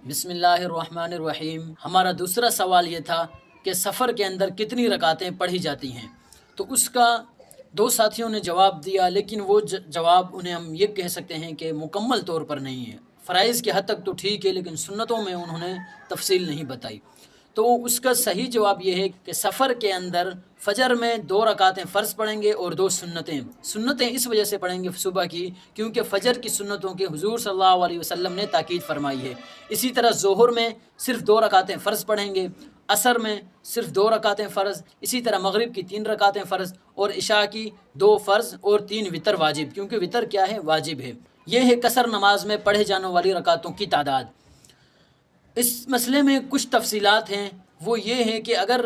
بسم اللہ الرحمن الرحیم۔ ہمارا دوسرا سوال یہ تھا کہ سفر کے اندر کتنی رکعتیں پڑھی جاتی ہیں، تو اس کا دو ساتھیوں نے جواب دیا، لیکن وہ جواب انہیں ہم یہ کہہ سکتے ہیں کہ مکمل طور پر نہیں ہے۔ فرائض کی حد تک تو ٹھیک ہے، لیکن سنتوں میں انہوں نے تفصیل نہیں بتائی۔ تو اس کا صحیح جواب یہ ہے کہ سفر کے اندر فجر میں 2 رکعتیں فرض پڑھیں گے اور 2 سنتیں اس وجہ سے پڑھیں گے صبح کی، کیونکہ فجر کی سنتوں کے حضور صلی اللہ علیہ وسلم نے تاکید فرمائی ہے۔ اسی طرح ظہر میں صرف 2 رکعتیں فرض پڑھیں گے، عصر میں صرف 2 رکعتیں فرض، اسی طرح مغرب کی 3 رکعتیں فرض، اور عشاء کی 2 فرض اور 3 وتر واجب، کیونکہ وتر کیا ہے؟ واجب ہے۔ یہ ہے قصر نماز میں پڑھے جانے والی رکعتوں کی تعداد۔ اس مسئلے میں کچھ تفصیلات ہیں، وہ یہ ہے کہ اگر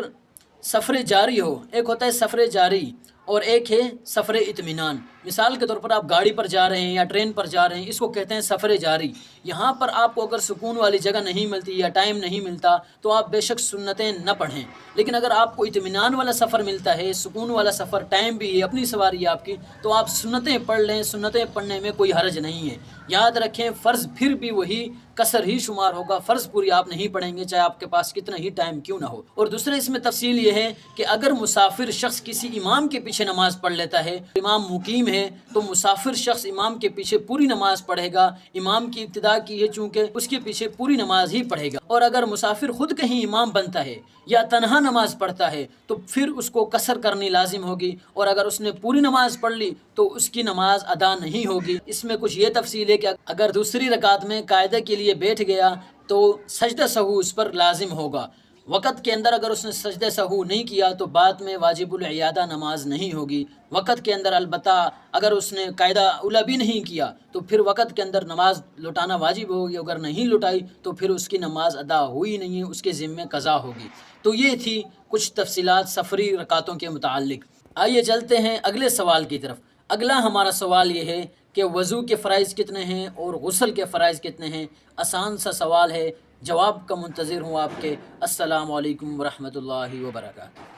سفر جاری ہو، ایک ہوتا ہے سفر جاری اور ایک ہے سفر اطمینان۔ مثال کے طور پر آپ گاڑی پر جا رہے ہیں یا ٹرین پر جا رہے ہیں، اس کو کہتے ہیں سفر جاری۔ یہاں پر آپ کو اگر سکون والی جگہ نہیں ملتی یا ٹائم نہیں ملتا تو آپ بے شک سنتیں نہ پڑھیں، لیکن اگر آپ کو اطمینان والا سفر ملتا ہے، سکون والا سفر، ٹائم بھی ہے، اپنی سواری ہے آپ کی، تو آپ سنتیں پڑھ لیں۔ سنتیں پڑھنے میں کوئی حرج نہیں ہے۔ یاد رکھیں فرض پھر بھی وہی قصر ہی شمار ہوگا، فرض پوری آپ نہیں پڑھیں گے چاہے آپ کے پاس کتنا ہی ٹائم کیوں نہ ہو۔ اور دوسرا اس میں تفصیل یہ ہے کہ اگر مسافر شخص کسی امام کے پیچھے نماز پڑھ لیتا ہے، امام مقیم ہے، تو مسافر شخص امام کے پیچھے پوری نماز پڑھے گا۔ امام کی ابتدا کی ہے چونکہ اس کے پیچھے پوری نماز ہی پڑھے گا۔ اور اگر مسافر خود کہیں امام بنتا ہے یا تنہا نماز پڑھتا ہے تو پھر اس کو قصر کرنی لازم ہوگی، اور اگر اس نے پوری نماز پڑھ لی تو اس کی نماز ادا نہیں ہوگی۔ اس میں کچھ یہ تفصیل ہے کہ اگر دوسری رکعت میں قاعدہ کے لیے بیٹھ گیا تو سجدہ سہو اس پر لازم ہوگا۔ وقت کے اندر اگر اس نے سجدہ سہو نہیں کیا تو بعد میں واجب العیادہ نماز نہیں ہوگی۔ وقت کے اندر البتہ اگر اس نے قاعدہ اولیٰ بھی نہیں کیا تو پھر وقت کے اندر نماز لوٹانا واجب ہوگی، اگر نہیں لوٹائی تو پھر اس کی نماز ادا ہوئی نہیں ہے، اس کے ذمے قضا ہوگی۔ تو یہ تھی کچھ تفصیلات سفری رکعتوں کے متعلق۔ آئیے چلتے ہیں اگلے سوال کی طرف۔ اگلا ہمارا سوال یہ ہے کہ وضو کے فرائض کتنے ہیں اور غسل کے فرائض کتنے ہیں؟ آسان سا سوال ہے، جواب کا منتظر ہوں آپ کے۔ السلام علیکم ورحمۃ اللہ وبرکاتہ۔